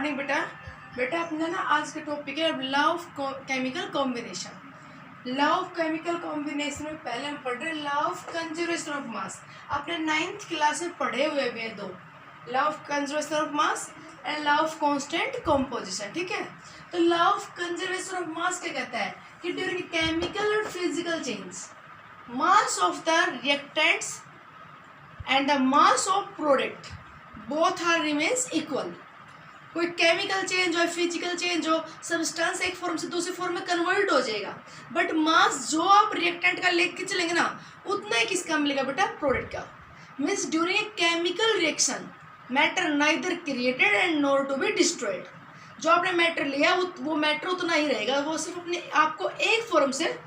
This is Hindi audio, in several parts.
मॉर्निंग बेटा। बेटा अपना ना आज का टॉपिक है law of chemical combination. Law of chemical combination में पहले हम पढ़ रहे हैं law of conservation of mass. आपने 9th क्लास में पढ़े हुए वे दो, law of conservation of mass and law of constant composition. ठीक है, तो law of conservation of mass क्या कहता है कि ड्यूरिंग केमिकल और physical change mass of the reactants and the mass of product both are remains equal. कोई केमिकल चेंज हो, फिजिकल चेंज हो, सब्सटेंस एक फॉर्म से दूसरी फॉर्म में कन्वर्ट हो जाएगा, बट मास जो आप रिएक्टेंट का लेके चलेंगे ना उतना ही किसका मिलेगा बेटा, प्रोडक्ट का। Means during a chemical reaction matter neither created and nor to be destroyed. जो आपने मैटर लिया वो मैटर उतना ही रहेगा, वो सिर्फ अपने आपको एक फॉर्म से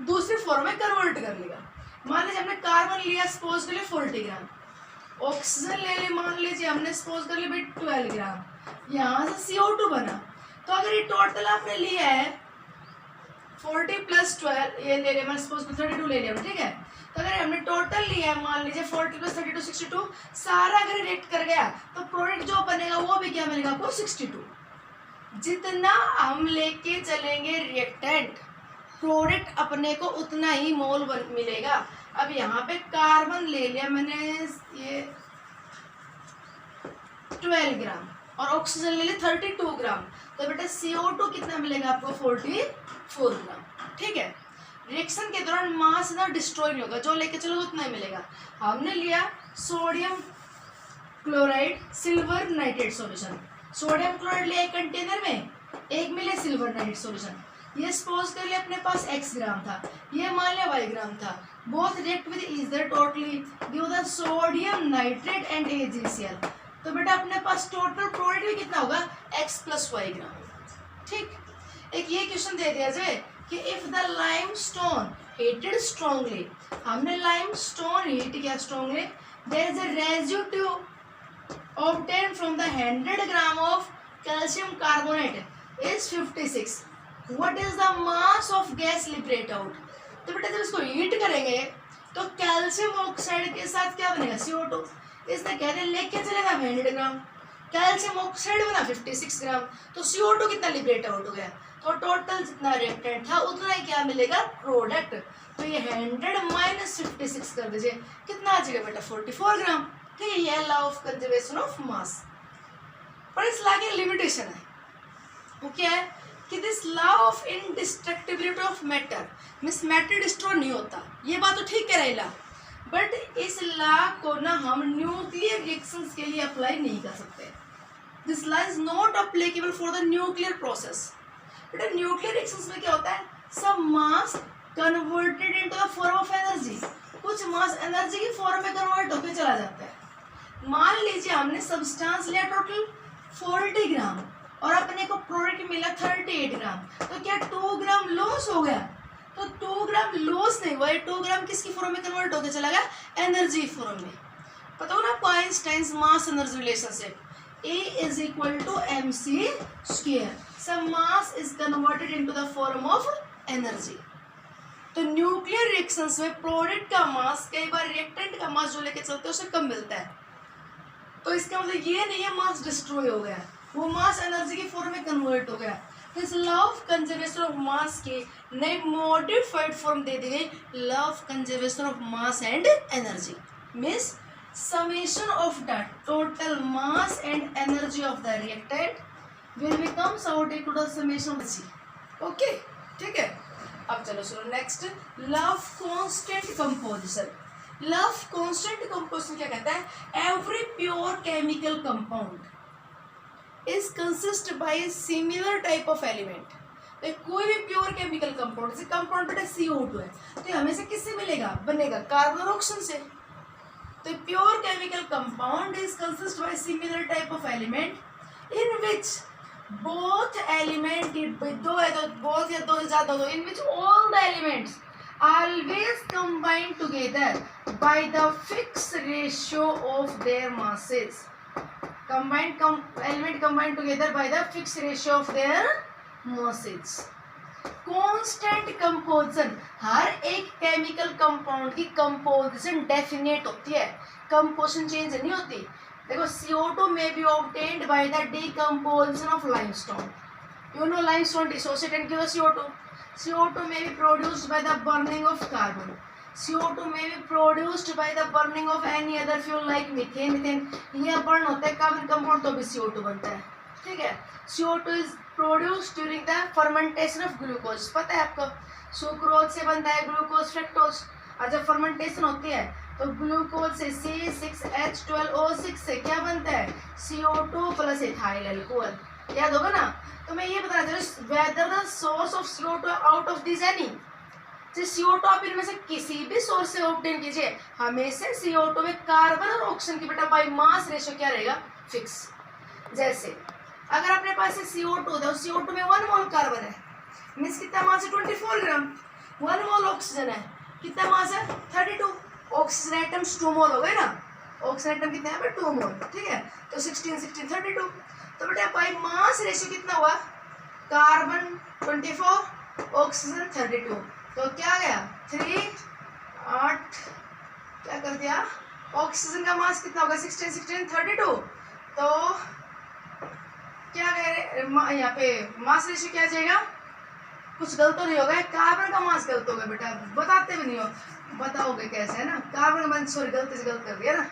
दूसरी फॉर्म में कन्वर्ट कर लेगा। मान लीजिए हमने कार्बन लिया, सपोज कर लिया 40 ग्राम, ऑक्सीजन ले ले, मान लीजिए हमने सपोज कर लिया भाई 12 ग्राम, यहाँ से CO2 बना। तो अगर ये टोटल आपने लिया है 40 + 12, ये ले लिया, मैं सपोज 32 ले लिया, ठीक है। तो अगर हमने टोटल लिया है मान लीजिए 40 + 32 62, सारा अगर रिएक्ट कर गया तो प्रोडक्ट जो बनेगा वो भी क्या मिलेगा आपको, 62। जितना हम लेके चलेंगे रिएक्टेंट, प्रोडक्ट अपने को उतना ही मोल मिलेगा। अब यहाँ पे कार्बन ले लिया मैंने ये 12 ग्राम और ऑक्सीजन ले लिया 32 ग्राम, तो बेटा CO2 कितना मिलेगा आपको, 44 ग्राम। ठीक है, रिएक्शन के दौरान मास ना डिस्ट्रॉय नहीं होगा, जो लेके चलोगे उतना ही मिलेगा। हमने लिया sodium chloride silver nitrate solution, sodium chloride लिया एक कंटेनर में, एक मिले सिल्वर नाइट्रेट सॉल्यूशन। ये सपोज कर लिया अपने पास x ग्राम था, ये मान लिया y ग्राम था, both react with each other totally give the sodium nitrate and AgCl। तो बेटा अपने पास टोटल प्रोडक्ट भी कितना होगा, x + y ग्राम। ठीक, एक ये क्वेश्चन दे दिया जाए कि if the limestone heated strongly, हमने लाइमस्टोन हीट किया strongly, there is a residue obtained from the 100 gram of calcium carbonate is 56। What is the mass of gas liberate out? तो बेटा जब इसको हीट करेंगे तो कैल्शियम ऑक्साइड के साथ क्या बनेगा, CO2। इसने कह रहे लेके चलेगा 100 ग्राम, कैल्शियम ऑक्साइड बना 56 ग्राम, तो CO2 कितना लिबरेट आउट हो गया। तो टोटल जितना रिएक्टेंट था उतना ही क्या मिलेगा, प्रोडक्ट। तो ये 100 - 56 कर दीजिए, कितना आ जाएगा बेटा, 44 ग्राम। ठीक है, ये लॉ ऑफ कंजर्वेशन ऑफ मास। पर इस लॉ की लिमिटेशन है, वो क्या है कि this law of indestructibility of matter, means matter destroy नहीं होता, ये बात तो ठीक कह रही ला, बट इस लॉ को ना हम न्यूक्लियर रिएक्शंस के लिए अप्लाई नहीं कर सकते। This law is not applicable for the nuclear process. बेटा न्यूक्लियर रिएक्शंस में क्या होता है, some mass converted into the form of energy, कुछ मास एनर्जी की फॉर्म में कन्वर्ट होकर चला जाता है। मान लीजिए हमने सब्सटेंस लिया टोटल 40 ग्राम और अपने को प्रोडक्ट मिला 38 ग्राम, तो क्या 2 ग्राम लॉस हो गया, तो 2 ग्राम लॉस नहीं हुआ, 2 ग्राम किसकी फॉर्म में कन्वर्ट होकर चला गया, एनर्जी फॉर्म में। पता हो ना आपको Einstein's mass energy relationship, A = mc², some mass is converted into the form of energy. तो न्यूक्लियर रिएक्शंस में प्रोडक्ट का मास कई बार रिएक्टेंट का मास जो लेके चलते हैं उससे कम मिलता है, तो इसका मतलब ये नहीं है मास डिस्ट्रॉय हो गया, वो मास एनर्जी की फॉर्म में कन्वर्ट हो गया। तो इस law of conservation of mass की नई मॉडिफाइड फॉर्म दे दी गई, law of conservation of mass and energy. Means summation of the total mass and energy of the reactant will becomes out equal to summation of G. Okay, ठीक है। अब चलो सुनो next, law of constant composition. Law of constant composition क्या कहता है, every pure chemical compound is consist by similar type of element। तो कोई भी प्योर केमिकल कंपाउंड, जैसे कंपाउंड बेटा CO2 है, तो हमें से किससे मिलेगा, बनेगा कार्बन और ऑक्सीजन से। तो pure chemical compound is consist by similar type of element in which both element, दो है तो बोथ या दो से ज्यादा हो, in which all the elements always combine together by the fixed ratio of their masses। element combined together by the fixed ratio of their masses। Constant composition, हर एक केमिकल कंपाउंड की कंपोजिशन डेफिनेट होती है, कंपोजिशन चेंज नहीं होती। देखो CO2 may be obtained by the decomposition of limestone. You know limestone dissociate and give us CO2. CO2 may be produced by the burning of carbon. CO2 may be produced by the burning of any other fuel like methane. methane ये burn होता है कार्बन कंपाउंड तो भी CO2 बनता है, ठीक है. CO2 is produced during the fermentation of glucose. पता है आपको सुक्रोज से बनता है ग्लूकोज फ्रक्टोज, और जब फर्मेंटेशन होती है तो ग्लूकोज से C6H12O6 से क्या बनता है CO2 प्लस इथाइल अल्कोहल. याद होगा ना. तो मैं ये बताना चाह रही हूँ whether the source of CO2 out of this any. CO2 आप इनमें से किसी भी सोर्स से ऑब्टेन कीजिए, हमेशा CO2 में कार्बन और ऑक्सीजन की बेटा बाई मास रेशियो क्या रहेगा फिक्स. जैसे अगर अपने पास CO2 है, CO2 में 1 मोल कार्बन है, मीन्स कितना मास है 24 ग्राम. 1 मोल ऑक्सीजन है, कितना मास है 32. ऑक्सीजन एटम्स 2 मोल हो गए ना. ऑक्सीजन एटम कितने हैं 2 मोल, ठीक है. तो 16 32. तो बेटा बाई मास रेशियो कितना हुआ, कार्बन 24 ऑक्सीजन 32. तो क्या गया 3 8 क्या कर दिया. ऑक्सीजन का मास कितना होगा 16 32. तो क्या कह रहे यहाँ पे मास रेशियो क्या आ जाएगा. कुछ गलत तो नहीं होगा. कार्बन का मास गलत होगा बेटा, बताते भी नहीं हो, बताओगे कैसे है ना. कार्बन का सॉरी गलती से गलत कर दिया ना.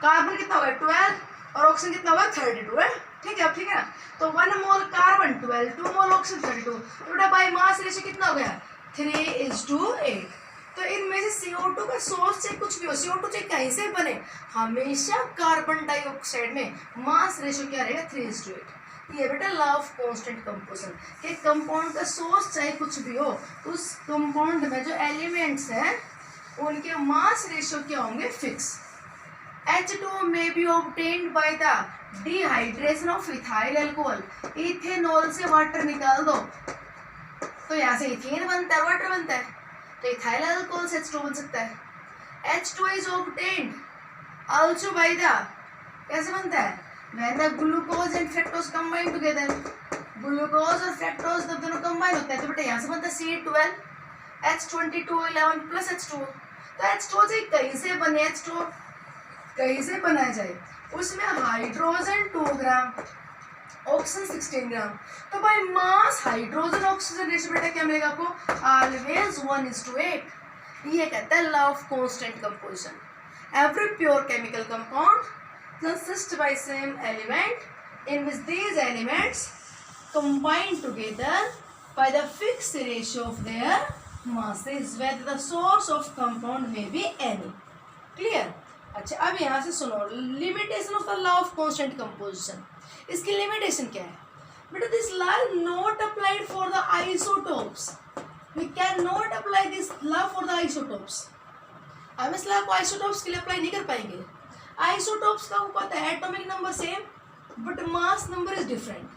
कार्बन कितना होगा 12 और ऑक्सीजन कितना होगा 32 है, ठीक है. अब ठीक है ना. तो 1 मोल कार्बन 12, 2 मोल ऑक्सीजन 32. तो बेटा बाई मास रेशियो कितना हो गया 3:8. तो इनमें से CO2 का सोर्स चाहे कुछ भी हो, CO2 चाहे कहीं से बने, हमेशा कार्बन डाइऑक्साइड में मास रेशियो क्या रहेगा 3:8. ये बेटा लॉ ऑफ कांस्टेंट कंपोजिशन के कंपाउंड का सोर्स चाहे कुछ भी हो, उस कंपाउंड में जो एलिमेंट्स हैं उनके मास रेशियो क्या होंगे fix. H2O may be obtained by the dehydration of ethyl alcohol. Ethanol से वाटर निकाल दो तो यहाँ से इथेन बनता है, वाटर बनता है, तो इथाइल अल्कोहल से H2O बन सकता है. H2O is obtained also by the कैसे बनता है when the glucose and fructose combine together. Glucose और फ्रक्टोज जब दोनों कंबाइन होते हैं तो बेटा यहाँ से बनता है C12 H22 11 प्लस H2O. तो H2O से कहीं से बने, H2O कहीं से बनाया जाए, उसमें हाइड्रोजन 2 ग्राम ऑक्सीजन 16 ग्राम. तो by mass hydrogen oxygen ratio बेटा क्या मिलेगा आपको ऑलवेज 1:8. ये कहता है law of constant composition. Every pure chemical compound consists by same element in which these elements combine together by the fixed ratio of their masses whether the source of compound may be any. Clear? अच्छा अब यहाँ से सुनो limitation of the law of constant composition. इसकी लिमिटेशन क्या है बेटा. This law is not applied for the isotopes. We can not apply this law for the isotopes. हम इस लॉ को आइसोटोप्स के लिए अप्लाई नहीं कर पाएंगे. आइसोटोप्स का पता है atomic number same but mass number is different.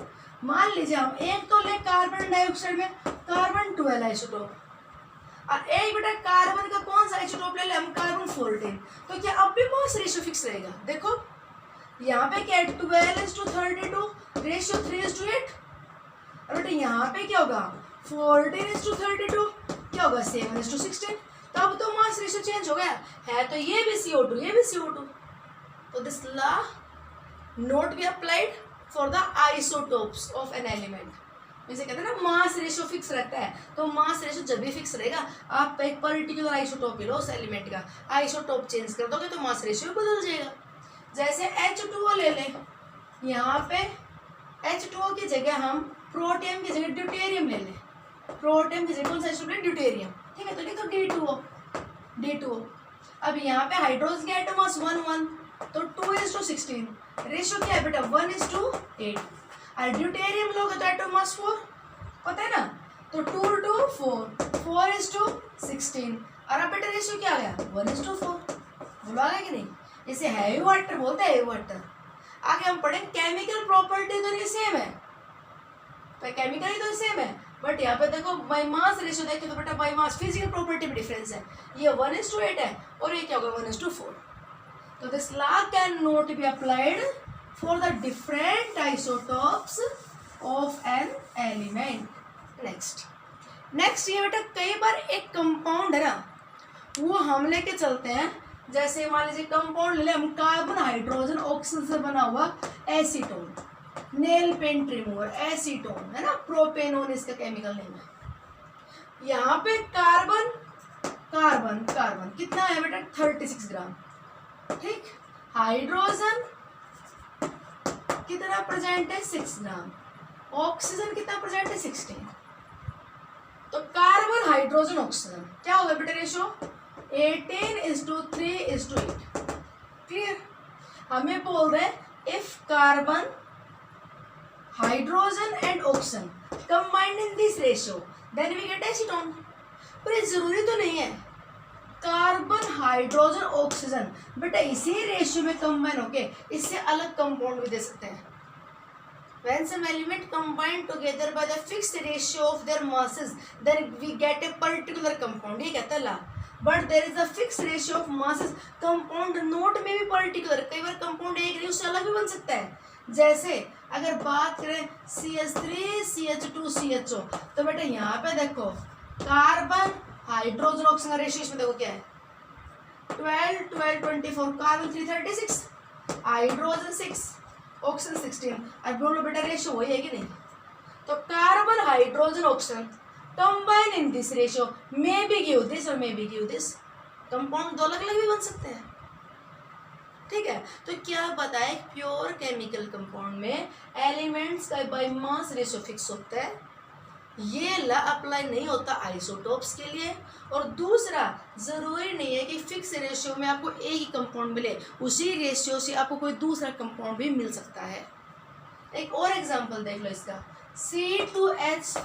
मान लीजिए हम एक तो ले कार्बन डाइऑक्साइड में कार्बन 12 आइसोटोप, और एक बेटा कार्बन का कौन सा आइसोटोप ले हम कार्बन 14. तो क्या अब भी मास रेशियो फिक्स रहेगा. देखो यहाँ पे क्या 12:32 रेशियो 3:8. और बेटा यहाँ पे क्या होगा 14:32 क्या होगा 7:16. तो अब तो मास रेशियो चेंज हो गया है. तो ये भी CO2 ये भी CO2. तो this law not be applied for the isotopes of an element. जैसे कहते हैं ना मास रेशियो फिक्स रहता है, तो मास रेशियो जब भी फिक्स रहेगा आप एक पर्टिकुलर आइसोटोप लो उस एलिमेंट का, आइसोटोप चेंज कर दोगे तो मास रेशियो बदल जाएगा. जैसे H2O ले लें, यहाँ पे H2O की जगह हम प्रोटियम की जगह ड्यूटेरियम ले लें. प्रोटियम की जगह कौन सा आइसोटोप ड्यूटेरियम, ठीक है. तो लिखो D2O. अब यहाँ पे हाइड्रोजन के एटम मास 1 तो 2:16 रेशियो क्या है बेटा 1:8. और ड्यूटेरियम लोगे तो एटम मास 4 पता है ना, तो 2:4 4:16. और अब बेटा रेशियो क्या आ गया 1:4. बोला गया कि नहीं. इसे हैवी वाटर बोलते हैं, हैवी वाटर. आगे हम पढ़ेंगे केमिकल प्रॉपर्टी तो ये सेम है, तो केमिकली तो सेम है, बट यहाँ पे देखो बाई मास रेशियो देखे तो बेटा बाई मास फिजिकल प्रॉपर्टी में डिफरेंस है. ये 1:8 है और ये क्या होगा 1:4. तो this law can not be applied for the different isotopes of an element. Next ये बेटा कई बार एक कंपाउंड है ना वो हम लेके चलते हैं जैसे मान लीजिए कंपाउंड ले लें हम, कार्बन हाइड्रोजन ऑक्सीजन से बना हुआ acetone, nail paint remover acetone है ना, प्रोपेनोन इसका केमिकल नेम है। यहाँ पे कार्बन कार्बन कार्बन कितना है बेटा 36 ग्राम, ठीक। हाइड्रोजन कितना प्रेजेंट है 6 ग्राम, ऑक्सीजन कितना प्रेजेंट है 16। तो कार्बन हाइड्रोजन ऑक्सीजन क्या होगा बेटा रेशियो 18:3:8। क्लियर। हमें बोल रहे हैं if carbon hydrogen and oxygen combined in this ratio then we get acetone. पर ये जरूरी तो नहीं है कार्बन हाइड्रोजन ऑक्सीजन बेटा इसी रेशियो में कंबाइन होके इससे अलग कंपाउंड भी दे सकते हैं। When some element combine together by the fixed ratio of their masses, then we get a particular compound. ये कहता है ला, but there is a fixed ratio of masses. Compound note में भी particular, कई बार compound एक नहीं उससे अलग भी बन सकता है। जैसे अगर बात करें CH3 CH2 CHO, तो बेटा यहाँ पे देखो कार्बन हाइड्रोजन ऑक्सीजन का रेशियो इसमें देखो क्या है 12 12 24, कार्बन 336, हाइड्रोजन 6, ऑक्सीजन 16। अब बोलो बेटा रेशियो वही है कि नहीं। तो carbon hydrogen oxygen combine in this ratio may be give this और may be give this, compound दो अलग अलग भी बन सकते हैं, ठीक है। तो क्या बताए प्योर केमिकल कंपाउंड में एलिमेंट्स का बाय मास रेशियो फिक्स होता है, ये ला अप्लाई नहीं होता आइसोटोप्स के लिए। और दूसरा ज़रूरी नहीं है कि फिक्स रेशियो में आपको एक ही कंपाउंड मिले, उसी रेशियो से आपको कोई दूसरा कंपाउंड भी मिल सकता है। एक और एग्जांपल देख लो इसका, C2H5OH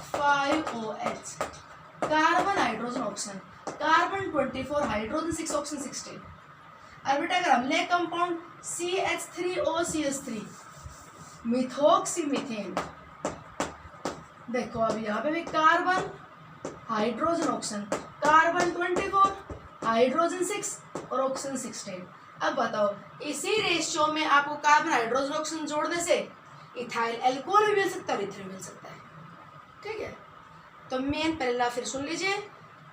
carbon hydrogen oxygen, carbon 24 hydrogen 6 oxygen 16। अब बेटा अगर हम ले कंपाउंड CH3OCH3 मिथोक्सीमीथेन, देखो अब यहाँ पे भी carbon hydrogen oxygen, carbon 24 hydrogen 6 और ऑक्सीजन 16। अब बताओ इसी रेशियो में आपको कार्बन हाइड्रोजन ऑक्सीजन जोड़ने से इथाइल एल्कोहल भी मिल सकता है, इथेनॉल मिल सकता है, ठीक है। तो मेन पहला फिर सुन लीजिए,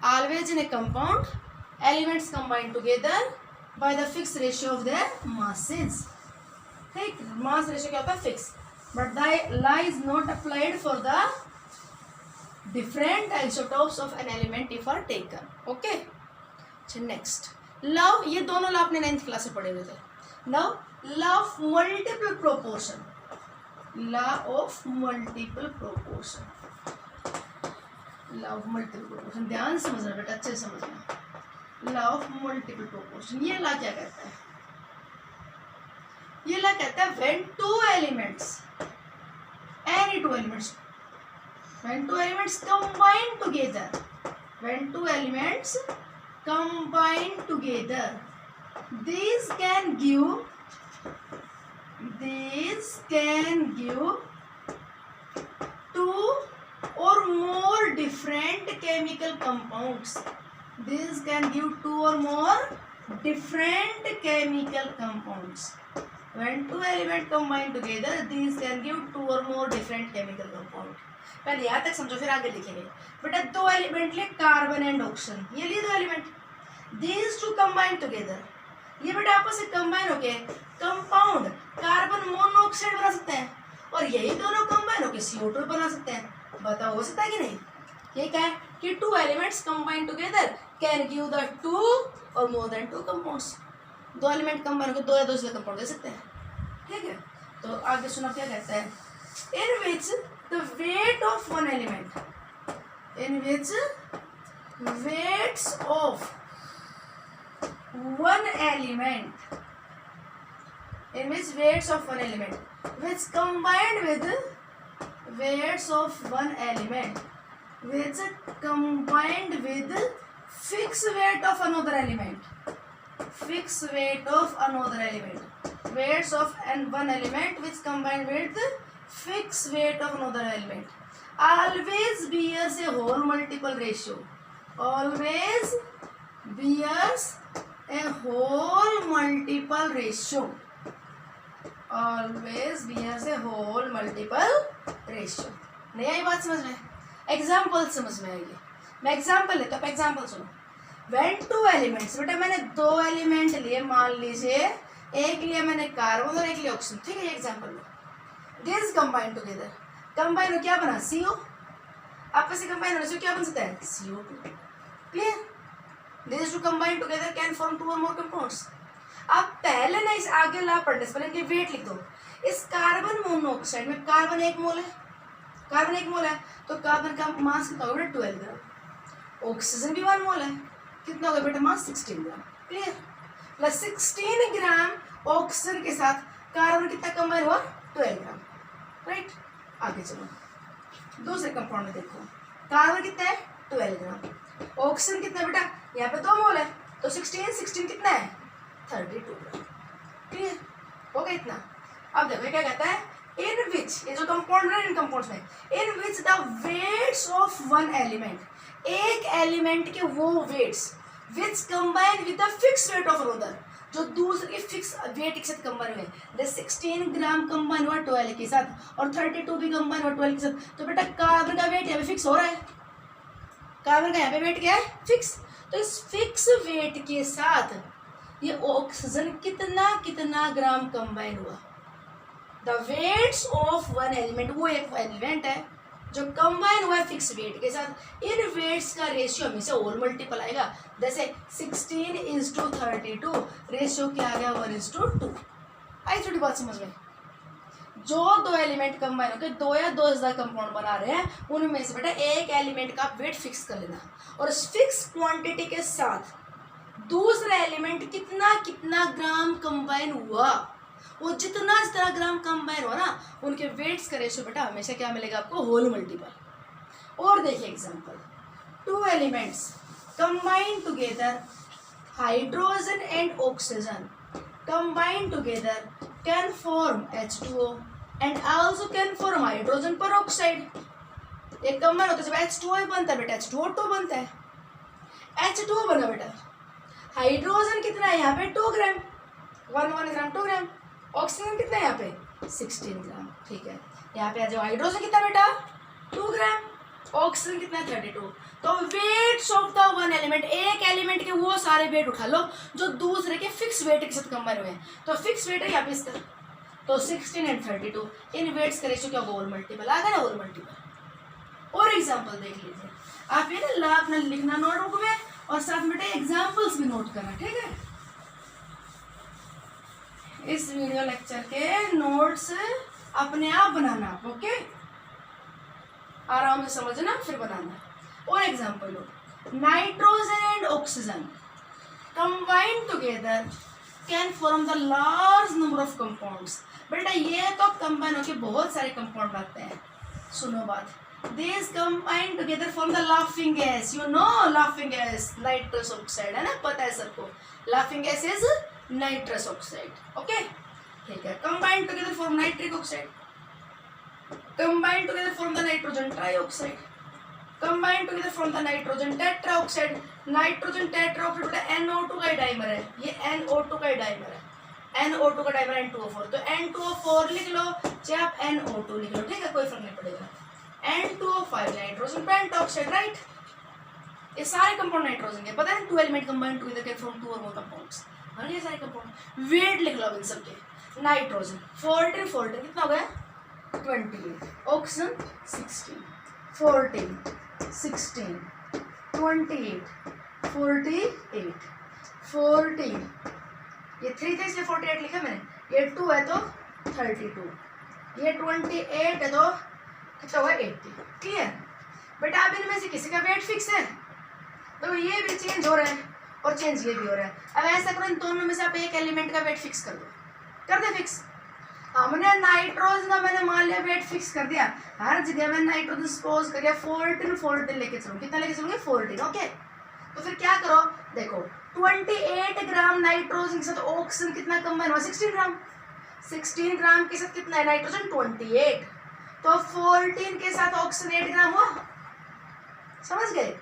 always in A compound elements combine together by the fix ratio of their masses, ठीक। मास रेशियो क्या होता है fix, but the law is not applied for the different isotopes of an element if are taken. Okay. Next love, ये दोनों लॉ आपने 9th क्लास में पढ़े हुए थे। Now law of multiple proportion, law of multiple proportion, law of multiple proportion ध्यान से समझना बेटा, अच्छे से समझना। लॉ ऑफ मल्टीपल प्रोपोर्शन ये लॉ क्या कहता है, ये लॉ कहता है when two elements any two elements, when two elements combine together, when two elements combine together, these can give two or more different chemical compounds. These can give two or more different chemical compounds. When two elements combine together, these can give two or more different chemical compound. पहले यहाँ तक समझो फिर आगे लिखेंगे। बेटा दो एलिमेंट ले कार्बन एंड ऑक्सीजन, ये लिए दो element, these two combine together, ये बेटा आपस में कंबाइन होके कंपाउंड कार्बन मोनोऑक्साइड बना सकते हैं, और यही दोनों कंबाइन होके CO2 बना सकते हैं। बताओ हो सकता है कि नहीं। ये क्या है कि two elements combine together can give the two और मोर देन टू कंपाउंड्स, दो एलिमेंट कंबाइन होकर दो या दो से कंपाउंड दे सकते हैं, ठीक है। तो आगे सुना क्या कहता है, in which the weight of one element, in which weights of one element, in which weights of one element which combined with weights of one element which combined with fix weight of another element, fixed weight of another element, weights of one element which combine with fixed weight of another element, always bears a whole multiple ratio, always bears a whole multiple ratio, always bears a whole multiple ratio। नहीं आई बात समझ में, एग्जाम्पल समझ में आएगी। मैं एग्जाम्पल लेता हूँ, एग्जाम्पल सुनो। व्हेन टू एलिमेंट्स, बेटा मैंने दो एलिमेंट लिए, मान लीजिए एक लिया मैंने कार्बन और एक लिया ऑक्सीजन, ठीक है, ये example low. This combine together, combine हो क्या बना, CO, आपस में कंबाइन होने से क्या बन सकता है, CO2, क्लियर। This two combine together can form two और मोर कंपाउंड्स। आप पहले ना इस आगे ला पढ़ने से पहले इनके वेट लिख दो। इस कार्बन मोनोऑक्साइड में कार्बन 1 मोल है, कार्बन 1 मोल है, तो कार्बन का मास कितना होगा, 12 ग्राम। ऑक्सीजन भी 1 मोल है, कितना होगा बेटा मास, 16 ग्राम, क्लियर। प्लस 16 ग्राम ऑक्सीजन के साथ कार्बन कितना कंबाइन हुआ, 12 ग्राम, राइट। आगे चलो दूसरे कंपाउंड में देखो, कार्बन कितना है, 12 ग्राम, ऑक्सीजन कितना है बेटा, यहाँ पे 2 मोल है, तो 16 कितना है, 32 ग्राम, क्लियर हो गया इतना। अब देखो क्या कहता है, इन विच, ये जो कंपाउंड है इन कंपाउंड्स में, in which the weights of one element, एक एलिमेंट के वो weights which combine with the fix weight of another, जो दूसरे के फिक्स वेट के साथ कंबाइन हुए, जैसे 16 ग्राम कंबाइन हुआ 12 के साथ और 32 भी कंबाइन हुआ 12 के साथ, तो बेटा कार्बन का वेट यहाँ पे फिक्स हो रहा है, कार्बन का यहाँ पे वेट क्या है, फिक्स। तो इस फिक्स वेट के साथ ये ऑक्सीजन कितना कितना ग्राम कंबाइन हुआ, the weights of one element, वो एक एलिमेंट है जो कंबाइन हुआ है फिक्स वेट के साथ, इन वेट्स का रेशियो हमेशा होल मल्टीपल आएगा, जैसे 16:32 रेशियो क्या आ गया, 1:2। आई थोड़ी बात समझ में। जो दो एलिमेंट कंबाइन होकर 2 या 2 से ज़्यादा कंपाउंड बना रहे हैं, उनमें से बेटा एक एलिमेंट का वेट फिक्स कर लेना, और इस फिक्स क्वांटिटी के साथ दूसरा एलिमेंट कितना कितना ग्राम कंबाइन हुआ, वो जितना जितना ग्राम कंबाइन हुआ ना, उनके वेट्स का रेशियो बेटा हमेशा क्या मिलेगा आपको, होल मल्टीपल। और देखिए example, 2 elements combine together, hydrogen and oxygen combine together can form H2O and also can form hydrogen peroxide. एक कंबाइन होता है जब H2O बनता है बेटा, H2O2 बनता है, H2O बना बेटा, हाइड्रोजन कितना है यहाँ पे 2 ग्राम, 1 ग्राम 2 ग्राम, ऑक्सीजन कितना है यहाँ पे 16 ग्राम, ठीक है। यहाँ पे आ जाओ, हाइड्रोजन कितना बेटा 2 ग्राम, ऑक्सीजन कितना है 32। तो weights of the one element, एक एलिमेंट के वो सारे वेट उठा लो जो दूसरे के फिक्स वेट के साथ कंबाइन हुए हैं, तो फिक्स वेट है यहाँ पे इसका, तो 16 एंड 32, इन वेट्स का रेशियो क्या होगा, होल मल्टीपल आ गया ना, होल मल्टीपल। और एग्जाम्पल देख लीजिए, आप ये ना अपना लिखना नोटबुक में, और साथ में एग्जाम्पल्स भी नोट करना, ठीक है। इस वीडियो लेक्चर के नोट्स अपने आप बनाना, ओके, आराम से समझना फिर बनाना। और example low, nitrogen and oxygen combine together can form the large number of compounds. बेटा ये तो कंबाइन होकर बहुत सारे कंपाउंड बनते हैं, सुनो बात, These combine together form the laughing gas. You know laughing gas, nitrous oxide है ना, पता है सबको, laughing gas is nitrous oxide. Okay, ठीक है। Combine together form nitric oxide. Combine together form the nitrogen trioxide. Combine together form the nitrogen tetraoxide. Nitrogen tetraoxide बेटा NO2 का डाइमर है, ये NO2 का डाइमर है, NO2 का डाइमर N2O4, तो N2O4 लिख लो चाहे आप NO2 लिख लो, ठीक है, कोई फर्क नहीं पड़ेगा। N2O5 nitrogen pentoxide, right. ये सारे कंपाउंड नाइट्रोजन के, पता है 2 element combine together can form 2 और मोर कंपाउंड्स, ये सारे कंपाउंड। वेट लिख लो इन सबके, नाइट्रोजन 14 कितना हो गया 28, ऑक्सीजन 16, 14 16 28 48 14, ये 3 थे इसलिए 48 लिखा मैंने, ये 2 है तो 32, ये 28 है तो कितना हुआ 80, क्लियर। बेटा अब इनमें से किसी का वेट फिक्स है, तो ये भी चेंज हो रहा है और चेंज ये भी हो रहा है। अब ऐसा करो इन दोनों में से आप एक एलिमेंट का वेट फिक्स कर दो, कर दे फिक्स। हमने नाइट्रोजन का मैंने मान लिया वेट फिक्स कर दिया, हर जगह में नाइट्रोजन सपोज कर दिया 14 लेके चलो, कितना लेके चलोगे 14, ओके। तो फिर क्या करो, देखो 28 ग्राम नाइट्रोजन के साथ ऑक्सीजन कितना कंबाइन हुआ 16 ग्राम, 16 ग्राम के साथ कितना है नाइट्रोजन 28, तो 14 के साथ ऑक्सीजन 8 ग्राम हुआ, समझ गए।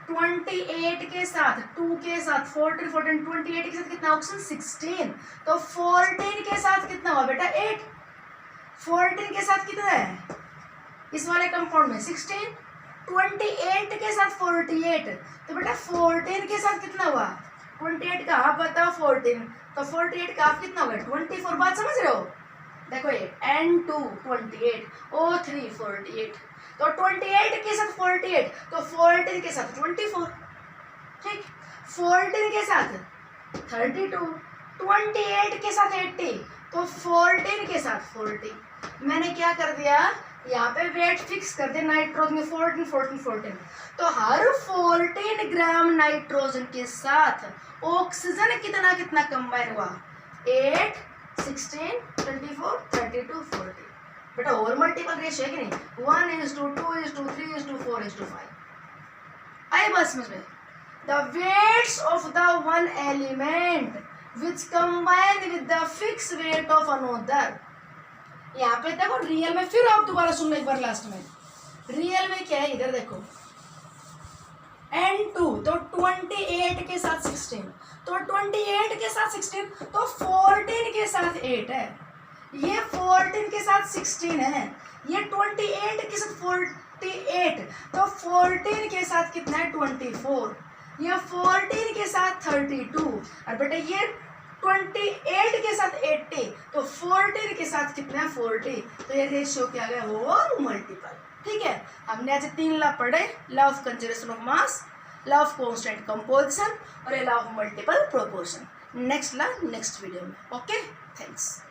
28 के साथ 2 के साथ 14 28 के साथ कितना ऑक्सीजन 16, तो 14 के साथ कितना हुआ बेटा 8, 14 के साथ कितना है इस वाले कंपाउंड में 16, 28 के साथ 48, तो बेटा 14 के साथ कितना हुआ, 28 का हाफ बताओ 14, तो 48 का हाफ कितना होगा 24, बात समझ रहे हो, देखो ये N2 28, O3 48, तो 28 के साथ 48, तो 14 के साथ 24, ठीक, 14 के साथ 32, 28 के साथ 80, तो 14 के साथ 40। मैंने क्या कर दिया, यहाँ पे वेट फिक्स कर दिया नाइट्रोजन में 14 14 14, तो हर 14 ग्राम नाइट्रोजन के साथ ऑक्सीजन कितना कितना कंबाइन हुआ, 8 16 24 32 40। बेटा और मल्टीपल रेशियो है कि नहीं, 1:2:3:4:5। आई बस समझ में, the weights of the one element which combine with the fixed weight of another। यहाँ पे देखो रियल में, फिर आप दोबारा सुन लो एक बार लास्ट में, रियल में क्या है, इधर देखो N2 तो 28 के साथ 16, तो 28 के साथ 16, तो 14 के साथ 8 है, ये 14 के साथ 16 है, ये 28 के साथ 48, तो 14 के साथ कितना है 24, ये 14 के साथ 32, और बेटा ये 28 के साथ 80, तो 14 के साथ कितना है 40, तो ये रेशियो क्या गया, वो मल्टीपल। ठीक है, हमने आज 3 लॉ पढ़े, law of conservation of mass, law of constant composition और law of multiple proportion. Next law next video में। Okay, thanks.